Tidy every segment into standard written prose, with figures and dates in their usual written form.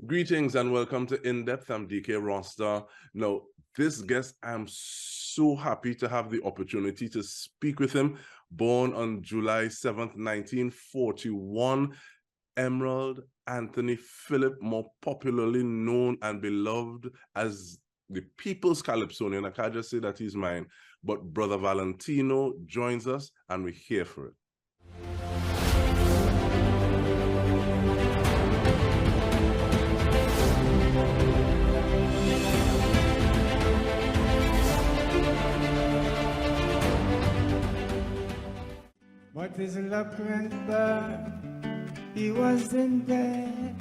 Greetings and welcome to In Depth. I'm Dike Rostant. Now, this guest, I'm so happy to have the opportunity to speak with him. Born on July 7th, 1941, Emrold Anthony Philip, more popularly known and beloved as the People's Calypsonian. I can't just say that he's mine, but Brother Valentino joins us and we're here for it. But his luck went bad, he was in bed.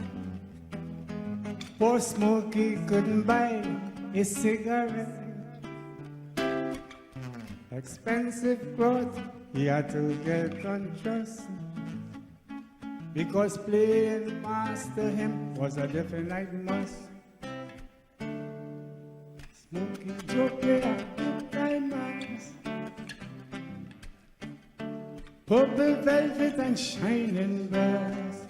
Poor Smokey couldn't buy a cigarette. Expensive clothes he had to get undressed, because playing master him was a definite must. Smokey joke at good times, purple velvet and shining brass.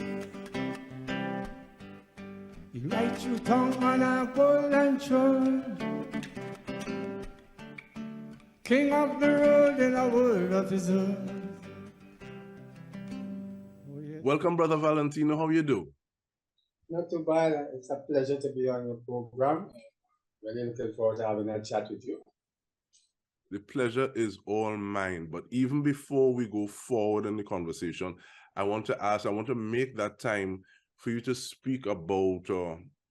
He ride through town on a golden throne, king of the road in a world of his own. Oh, yeah. Welcome, Brother Valentino. How you do? Not too bad. It's a pleasure to be on your program. Really looking forward to having a chat with you. The pleasure is all mine. But even before we go forward in the conversation, I want to make that time for you to speak about,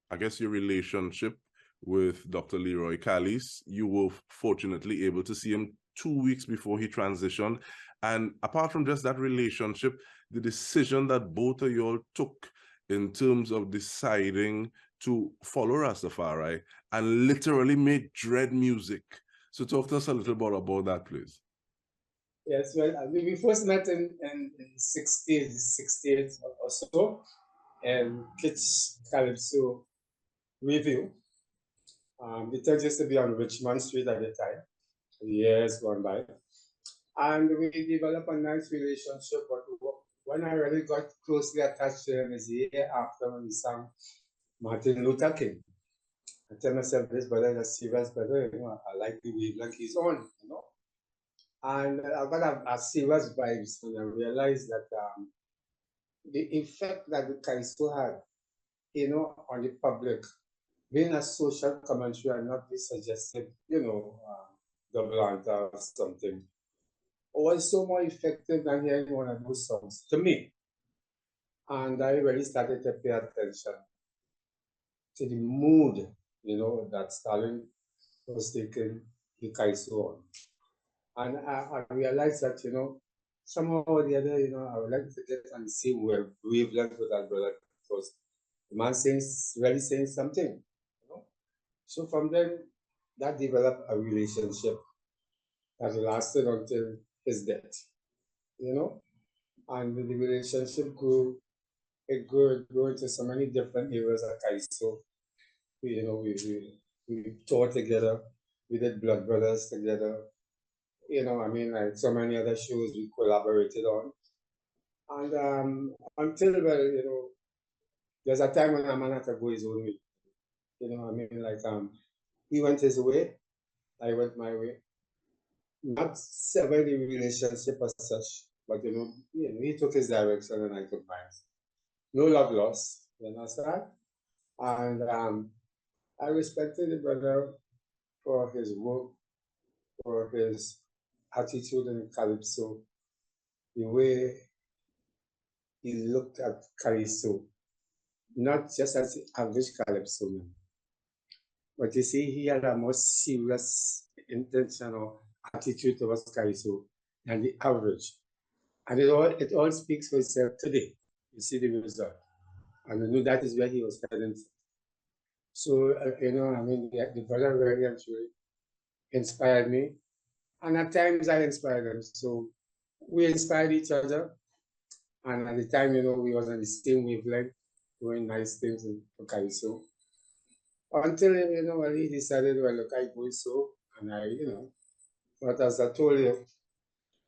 I guess, your relationship with Dr. Leroy Callis. You were fortunately able to see him 2 weeks before he transitioned. And apart from just that relationship, the decision that both of y'all took in terms of deciding to follow Rastafari and literally make dread music. So talk to us a little bit about that, please. Yes, well, we first met in 68 or so, and Kitsch Calypso Review. The church used to be on Richmond Street at the time, years gone by. And we developed a nice relationship, but when I really got closely attached to him is the year after when we sang Martin Luther King. I tell myself, this brother is a serious brother, I like the wavelength he's on, And I got a serious vibes when I realized that the effect that the Kaiso had, on the public, being a social commentary and not be suggested, double entendre or something, was so more effective than hearing one of those songs to me. And I really started to pay attention to the mood, that Stalin was taking the Kaiso on. And I realized that, somehow or the other, I would like to get on the same wavelength with that brother, because the man really saying something, So from then, that developed a relationship that lasted until his death, And the relationship grew into so many different areas at Kaiso. We toured together, we did Blood Brothers together, like so many other shows we collaborated on. And until, there's a time when a man had to go his own way. He went his way, I went my way. Not severing the relationship as such, but, he took his direction and I took mine. No love lost, you understand? And I respected the brother for his work, for his attitude in Calypso, the way he looked at Calypso, not just as the average Calypsonian, but you see, he had a more serious intentional attitude towards Calypso than the average. And it all speaks for itself today. You see the result. And I knew that is where he was heading. So, the brother really and truly inspired me. And at times I inspired him. So we inspired each other. And at the time, we was on the same wavelength, doing nice things for Kaiso. Until, he decided, well, look, I go so, and but as I told you,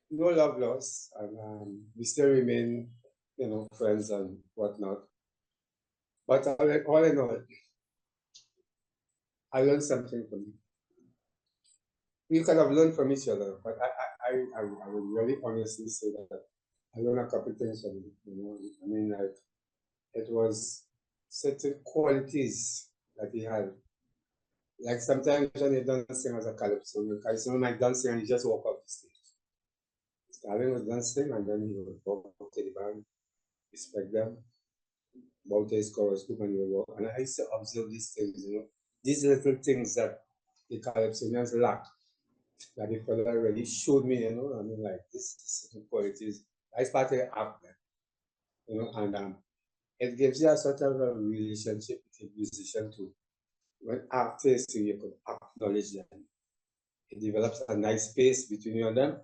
no love lost, and we still remain, friends and whatnot. But all in all, I learned something from you. We could have learned from each other, but I would really honestly say that I learned a couple things from you. You know, I mean, like it was certain qualities that he had. Like sometimes when you don't sing as a Calypsonian might dance and you just walk off the stage. Stalin was dancing and then he would walk up to the band, respect them, bow to his chorus group and he would walk. And I used to observe these things, you know, these little things that the Calypsonians lack. That the fella really showed me, you know, I mean, like this certain qualities. I started act, you know, and it gives you a sort of a relationship with a musician too. When artists, you could acknowledge them. It develops a nice space between you and them,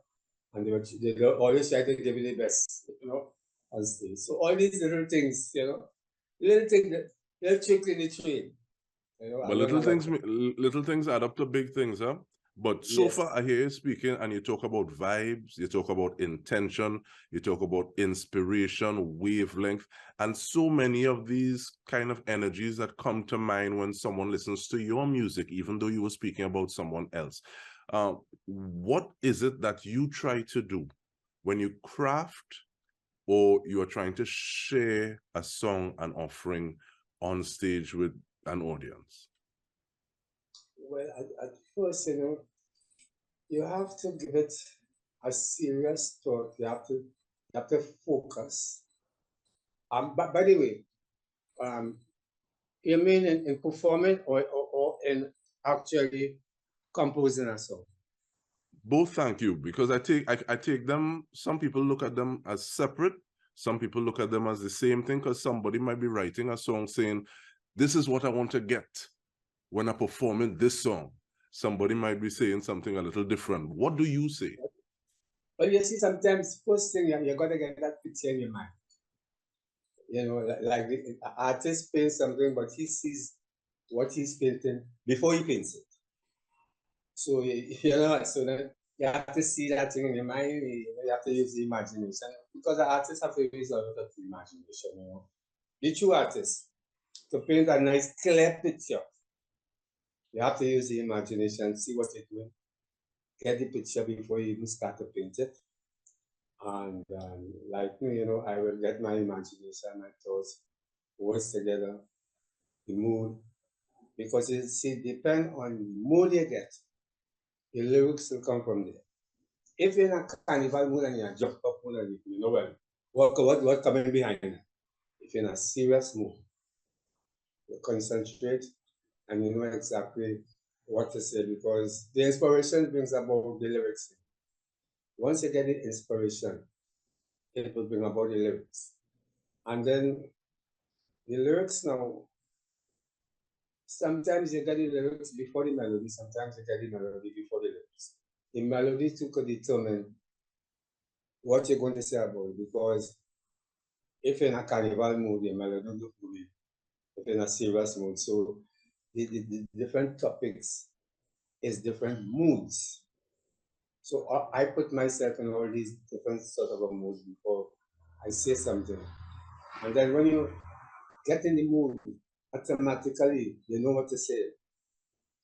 and they always try to give you the best, you know, on stage. So all these little things, you know, little things, little tricks in the trade, you know. But little things add up to big things, huh? But so Yes. far, I hear you speaking, and you talk about vibes, you talk about intention, you talk about inspiration, wavelength, and so many of these kind of energies that come to mind when someone listens to your music, even though you were speaking about someone else. What is it that you try to do when you craft or you are trying to share a song, an offering on stage with an audience? Well, at first, you know, you have to give it a serious thought. You have to focus. But by the way, you mean in performing or in actually composing a song? Both, thank you, because I take them, some people look at them as separate, some people look at them as the same thing, because somebody might be writing a song saying, this is what I want to get when I'm performing this song. Somebody might be saying something a little different. What do you say? Well, you see, sometimes first thing you got to get that picture in your mind. You know, like the artist paints something, but he sees what he's painting before he paints it. So, you know, so then you have to see that thing in your mind, you have to use the imagination, because the artists have to use a lot of imagination, you know. The true artist, to paint a nice, clear picture, you have to use the imagination, see what you're doing, get the picture before you even start to paint it. And like me, you know, I will get my imagination, my thoughts, words together, the mood, because it depends on the mood you get. The lyrics will come from there. If you're in a carnival mood and you're jumped up mood and you know what coming behind it. If you're in a serious mood, you concentrate and you know exactly what to say, because the inspiration brings about the lyrics. Once you get the inspiration, it will bring about the lyrics. And then the lyrics now, sometimes you get the lyrics before the melody, sometimes you get the melody before the lyrics. The melody too could determine what you're going to say about it, because if you're in a carnival mood, the melody look good. If you're in a serious mood, so the different topics is different moods. So I put myself in all these different sort of moods before I say something. And then when you get in the mood, automatically you know what to say.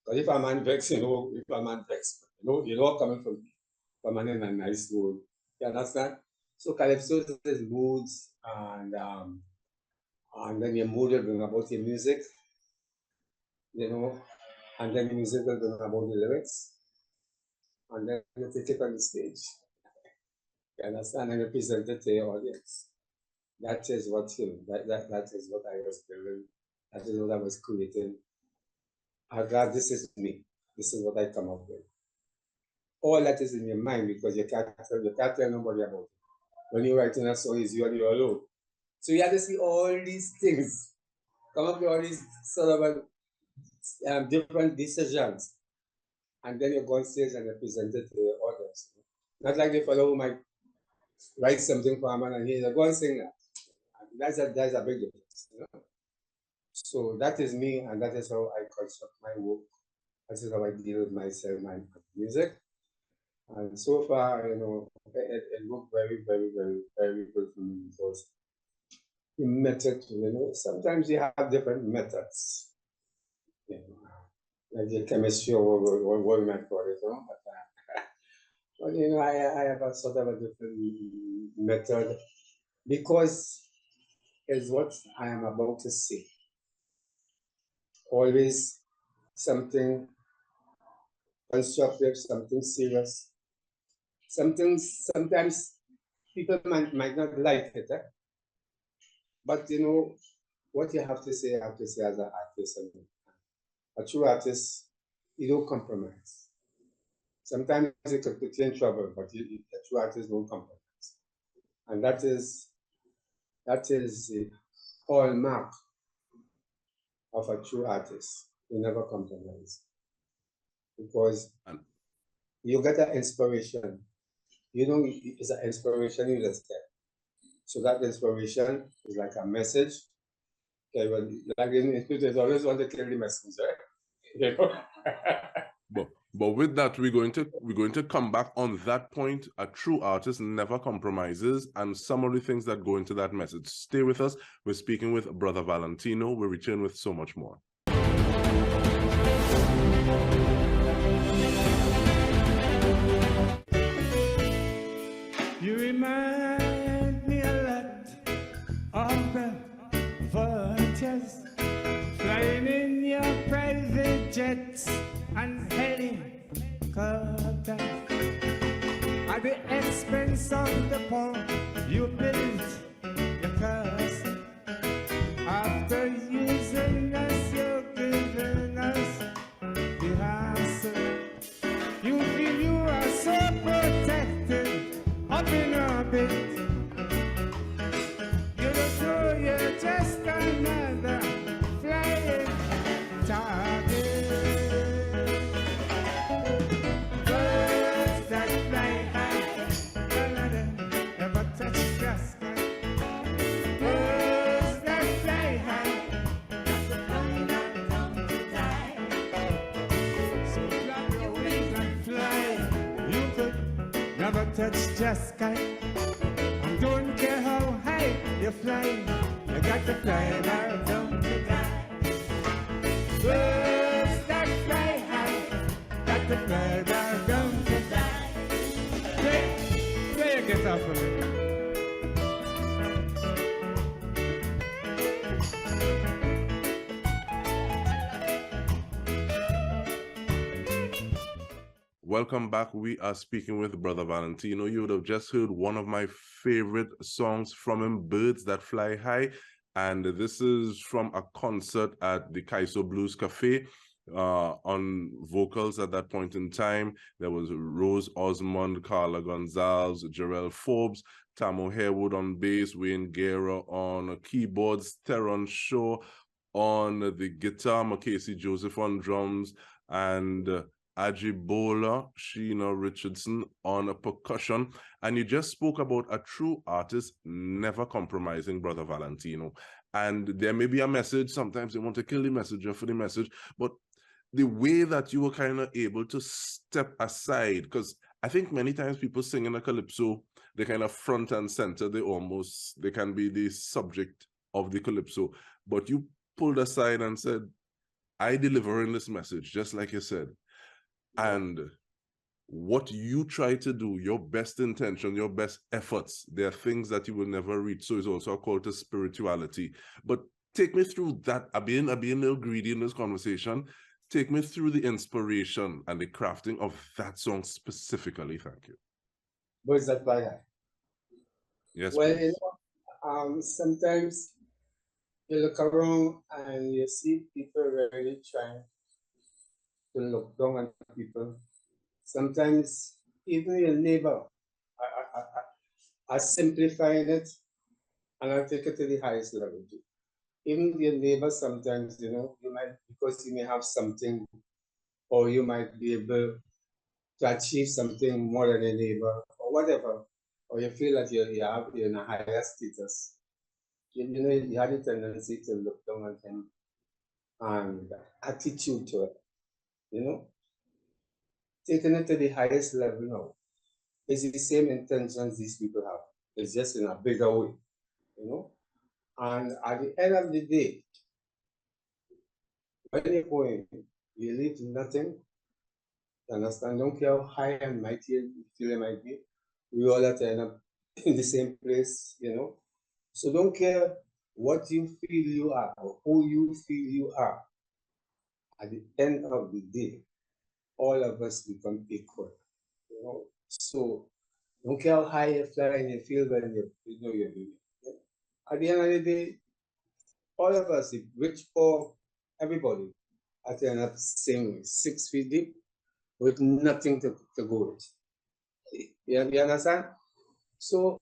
But if a man vex, you know, if a man vex, you know coming from man in a nice mood. You understand? So Calypso is moods, and then your mood will bring about your music, you know, and then the music will bring about the lyrics, and then you take it on the stage. You understand? And you present it to your audience. That is what that is what I was building. That is what I was creating. I'm glad this is me. This is what I come up with. All that is in your mind, because you can't tell nobody about it. When you're writing a song, it's you and you alone. So you have to see all these things, come up with all these sort of different decisions, and then you go on stage and you present it to the audience. Not like the fellow who might write something for a man and he's go and sing that. That's a big difference. You know? So that is me, and that is how I construct my work. That is how I deal with myself, my music. And so far, you know, it worked very, very, very, very good for me, because the method, you know, sometimes you have different methods. You know, like the chemistry or what we might call it, you know. But you know, I have a sort of a different method because is what I am about to say. Always something constructive, something serious, something sometimes people might not like it, but you know what you have to say as an artist. And a true artist, you don't compromise. Sometimes it could put you in trouble, but a true artist don't compromise, and that is the hallmark of a true artist. You never compromise because you get that inspiration. You know, it's an inspiration you just get. So that inspiration is like a message. Okay, well, like in there's always want to kill the messenger. You know? But with that, we're going to come back on that point. A true artist never compromises, and some of the things that go into that message. Stay with us. We're speaking with Brother Valentino. We'll return with so much more. You remind me a lot of the vultures flying in your private jets and helicopters at the expense of the poor. You built your castle after using us. You're giving us the hassle. You feel you are so protected up in orbit. You don't know you're just another flying target. Birds that fly high, none of them ever touch the sky. Birds that fly high, come to die. So clap your wings and fly. You could never touch the sky. And don't care how high you fly, you got to fly now, come to die. Birds that fly high, got to fly now, come to die. Play a guitar for me. Welcome back. We are speaking with Brother Valentino. You would have just heard one of my favorite songs from him, Birds That Fly High. And this is from a concert at the Kaiso Blues Cafe. On vocals at that point in time, there was Rose Osmond, Carla Gonzalez, Jarrell Forbes, Tamo Harewood on bass, Wayne Guerra on keyboards, Theron Shaw on the guitar, Macasey Joseph on drums, and Ajibola Sheena Richardson on a percussion. And you just spoke about a true artist never compromising, Brother Valentino. And there may be a message. Sometimes they want to kill the messenger for the message, but the way that you were kind of able to step aside, because I think many times people sing in a calypso, they kind of front and center, they can be the subject of the calypso, but you pulled aside and said, I deliver in this message, just like you said. And what you try to do, your best intention, your best efforts, there are things that you will never reach. So it's also a call to spirituality. But take me through that. I'm being a little greedy in this conversation. Take me through the inspiration and the crafting of that song specifically. Thank you. Birds that fly high. Yes, well, please. You know, sometimes you look around and you see people really trying to look down on people. Sometimes even your neighbor, I simplifying it and I'll take it to the highest level too. Even your neighbor sometimes, you know, you might, because you may have something, or you might be able to achieve something more than a neighbor, or whatever, or you feel that you're in a higher status. You know, you have a tendency to look down on him and attitude to it, you know. Taking it to the highest level now is the same intentions these people have. It's just in a bigger way, you know. And at the end of the day, when you're going, you leave nothing. You understand? Don't care how high and mighty you feel it might be. We all have to end up in the same place, you know. So don't care what you feel you are or who you feel you are. At the end of the day, all of us become equal. You know. So don't care how high you fly and you feel when you know you're doing it. At the end of the day, all of us, rich or everybody, at the end up same way, 6 feet deep with nothing to go with. You understand? So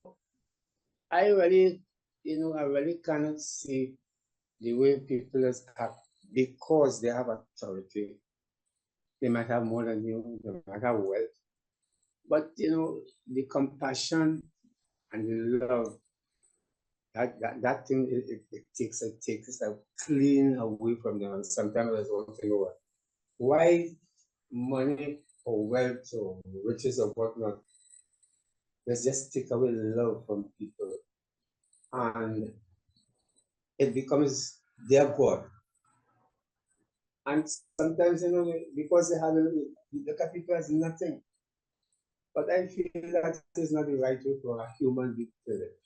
I really, I really cannot see the way people act because they have authority. They might have more than you, they might have wealth. But the compassion and the love, that thing it takes it clean away from them. And sometimes there's one thing over. Why money or wealth or riches or whatnot? Let's just take away love from people. And it becomes their God. And sometimes, because they have look at people as nothing. But I feel that is not the right way for a human being to live.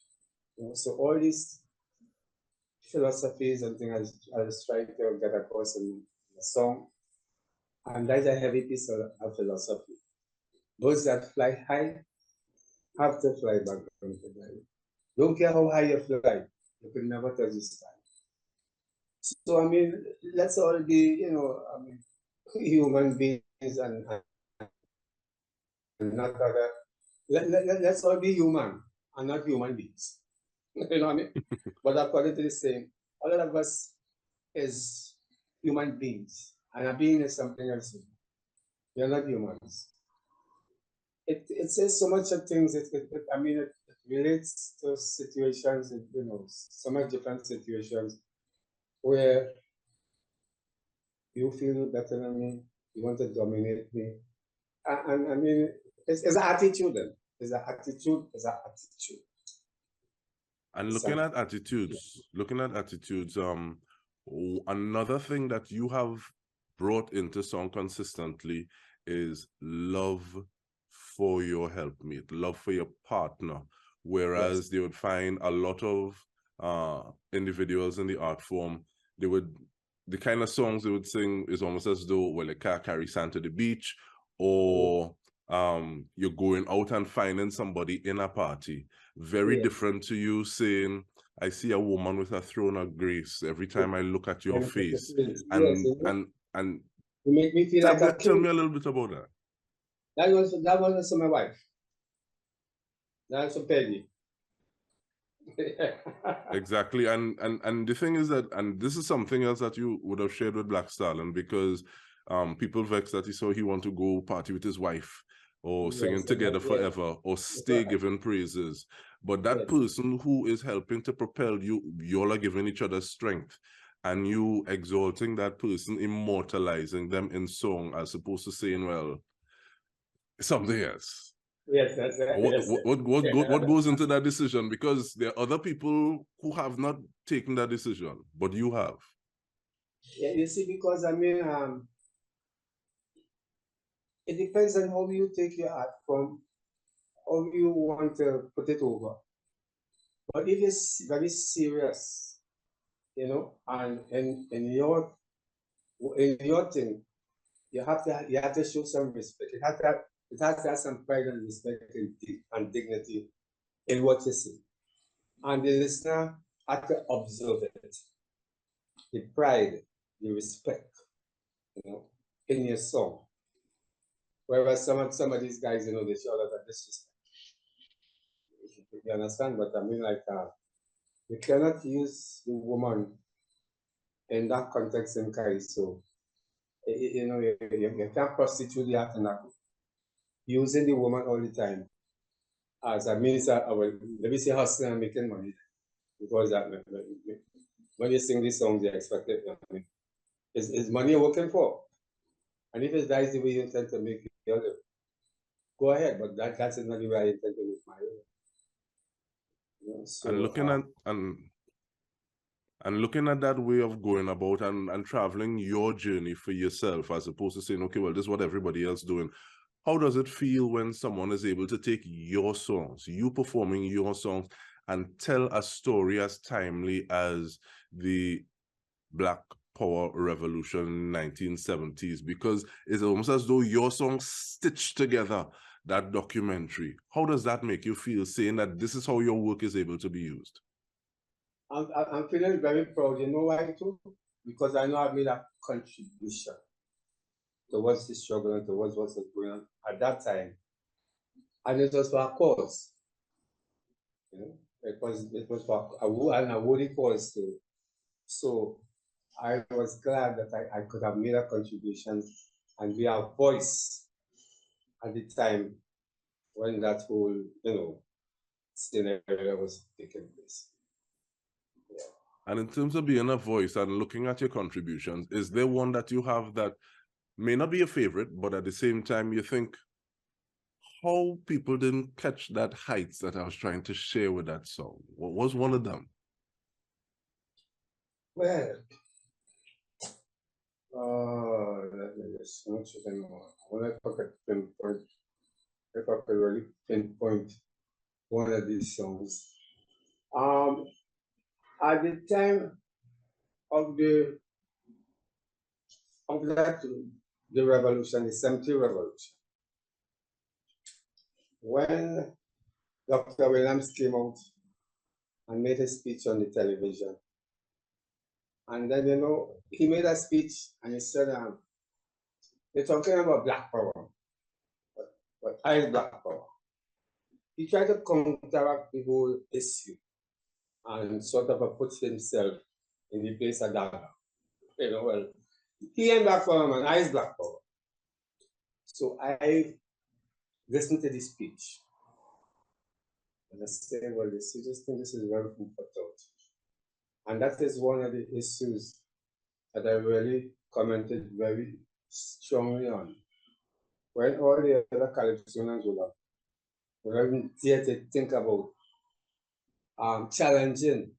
So all these philosophies and things I was trying to get across in the song, and that's a heavy piece of philosophy. Those that fly high have to fly back down to the ground. Don't care how high you fly, you can never touch the sky. So I mean, let's all be, human beings and not other. Let's all be human and not human beings. You know what I mean? But according to the saying, all of us is human beings, and a being is something else. We are not humans. It says so much of things. It relates to situations, so much different situations where you feel better than me, you want to dominate me. And I mean, it's an attitude then. It's an attitude, And looking at attitudes, another thing that you have brought into song consistently is love for your helpmate, love for your partner. Whereas Yes. they would find a lot of individuals in the art form, the kind of songs they would sing is almost as though, well, a car carry sand to the beach, or you're going out and finding somebody in a party. Very different to you saying, I see a woman with a throne of grace every time I look at your face. And you make me feel like a king. Tell me a little bit about that. That was also my wife. That's a Peggy. Exactly. And the thing is that, and this is something else that you would have shared with Black Stalin, because people vex that he saw he want to go party with his wife, or singing together forever, or stay giving praises. But that person who is helping to propel you, y'all are giving each other strength, and you exalting that person, immortalizing them in song, as opposed to saying, well, something else. Yes, what goes into that decision? Because there are other people who have not taken that decision, but you have. Yeah, you see, because I mean, it depends on how you take your art from, how you want to put it over. But if it's very serious, and in your thing, you have to show some respect. It has to have some pride and respect and dignity in what you say. And the listener has to observe it. The pride, the respect, in your song. Whereas some of these guys, they show a lot of disrespect. You understand? But I mean, like, you cannot use the woman in that context in Kai. So, you can't prostitute the art in that way. Using the woman all the time as a means of, let me say, hustling and making money. Because when you sing these songs, you expect it. Is money you're working for? And if it dies the way you intend to make it, go ahead. But that's not the way I intend to make my life. And looking at And looking at that way of going about and traveling your journey for yourself, as opposed to saying, okay, well, this is what everybody else doing. How does it feel when someone is able to take your songs, you performing your songs, and tell a story as timely as the Black Power Revolution in 1970s? Because it's almost as though your songs stitched together that documentary. How does that make you feel, saying that this is how your work is able to be used? I'm feeling very proud. You know why too? Because I know I've made a contribution towards the struggle and towards what's going on at that time. And it was for a cause. You know, it was for a worthy cause too. So I was glad that I could have made a contribution and be a voice at the time when that whole, scenario was taking place. Yeah. And in terms of being a voice and looking at your contributions, is there one that you have that may not be a favorite, but at the same time you think, how people didn't catch that heights that I was trying to share with that song? What was one of them? Well, let me just not sure anymore. When I could pinpoint, if I could really pinpoint one of these songs. At the time of the revolution, the 70 revolution, when Dr. Williams came out and made a speech on the television, and then, he made a speech and he said, they're talking about Black Power, but I is Black Power. He tried to counteract the whole issue and sort of put himself in the place of that. Well, he ain't Black Power, man, I is Black Power. So I listened to the speech and I said, well, I just think this is very important. And that is one of the issues that I really commented very strongly on. When all the other Calypsonians would even dare to think about challenging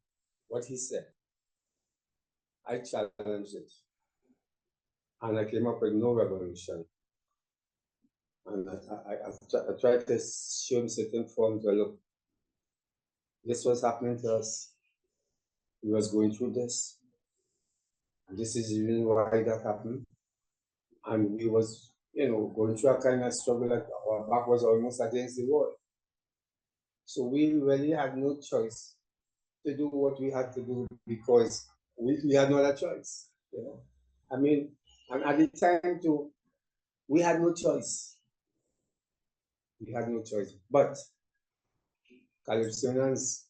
what he said, I challenged it. And I came up with no revolution. And I tried to show him certain forms where, look, this was happening to us. We was going through this. And this is even why that happened. And we was, going through a kind of struggle that our back was almost against the wall. So we really had no choice to do what we had to do because we had no other choice. I mean, and at the time too, we had no choice. We had no choice. But Calypsonians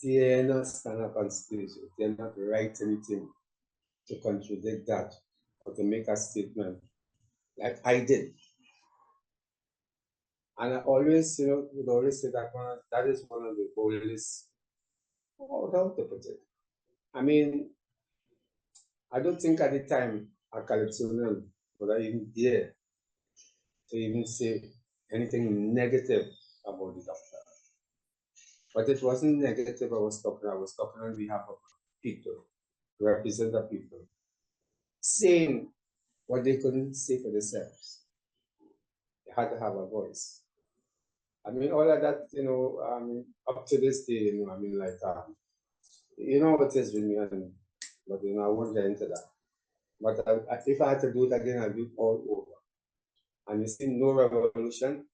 dare not stand up on stage, dare not write anything to contradict that or to make a statement like I did. And I always, would always say that that is one of the boldest, how to put it. I mean, I don't think at the time a Calypsonian would even dare to even say anything negative about the doctor. But it wasn't negative I was talking on behalf of people, represent the people, saying what they couldn't say for themselves. They had to have a voice. I mean, all of that, up to this day, I mean, like, what is with me, but, I won't get into that. But if I had to do it again, I'd do it all over. And you see, no revolution,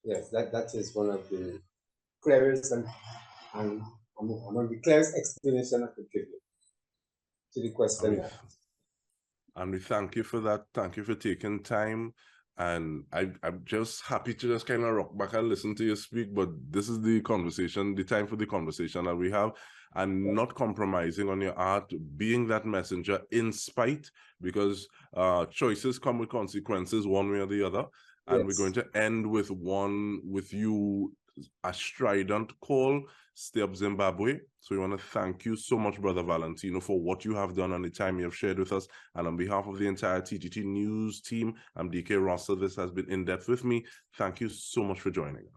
yes, that is one of the clearest and one of the clearest explanation I could give you to the question. And we thank you for that. Thank you for taking time. And I'm just happy to just kind of rock back and listen to you speak. But this is the conversation, the time for the conversation that we have, and not compromising on your art, being that messenger in spite, because choices come with consequences one way or the other. And yes, we're going to end with you, a strident call, Stay Up Zimbabwe. So we want to thank you so much, Brother Valentino, for what you have done and the time you have shared with us. And on behalf of the entire TTT News team, I'm Dike Rostant. This has been In Depth with me. Thank you so much for joining us.